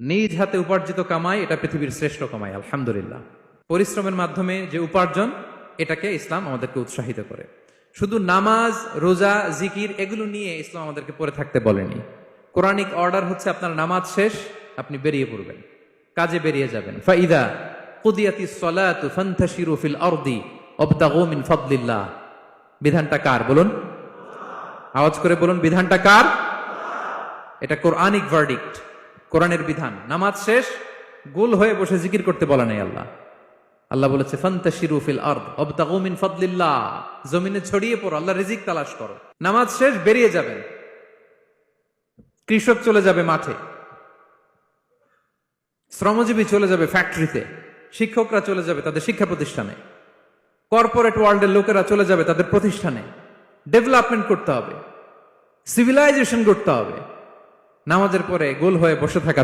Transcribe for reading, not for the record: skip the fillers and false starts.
নিজ হাতে উপার্জিত কামাই এটা পৃথিবীর শ্রেষ্ঠ কামাই, আলহামদুলিল্লাহ। পরিশ্রমের মাধ্যমে যে উপার্জন, এটাকে ইসলাম আমাদেরকে উৎসাহিত করে। শুধু নামাজ, রোজা, জিকির এগুলো নিয়ে ইসলাম আমাদেরকে পড়ে থাকতে বলেনি। কোরআনিক অর্ডার হচ্ছে আপনার নামাজ শেষ, আপনি বেরিয়ে পড়বেন, কাজে বেরিয়ে যাবেন। ফাইদা কুদিয়াতিস সালাতু ফান্তাশিরু ফিল আরদি ওয়াবতাগু মিন ফাদলিল্লাহ। বিধানটা কার বলুন? আওয়াজ করে বলুন, বিধানটা কার? এটা কোরআনিক ভার্ডিক্ট, কোরআনের বিধান। নামাজ শেষ, গোল হয়ে বসে জিকির করতে বলা নাই আল্লাহ। আল্লাহ বলেছে ফান্তাশিরু ফিল আরদ ওয়াবতাগু মিন ফাদলিল্লাহ, জমিনে ছড়িয়ে পড়ো, আল্লাহ রিজিক তালাশ করো। নামাজ শেষ, বেরিয়ে যাবেন। কৃষক চলে যাবে মাঠে, শ্রমজীবী চলে যাবে ফ্যাক্টরিতে, শিক্ষকরা চলে যাবে তাদের শিক্ষা প্রতিষ্ঠানে, কর্পোরেট ওয়ার্ল্ডের লোকেরা চলে যাবে তাদের প্রতিষ্ঠানে। ডেভেলপমেন্ট করতে হবে, সিভিলাইজেশন করতে হবে। নামাজের পরে গোল হয়ে বসে থাকা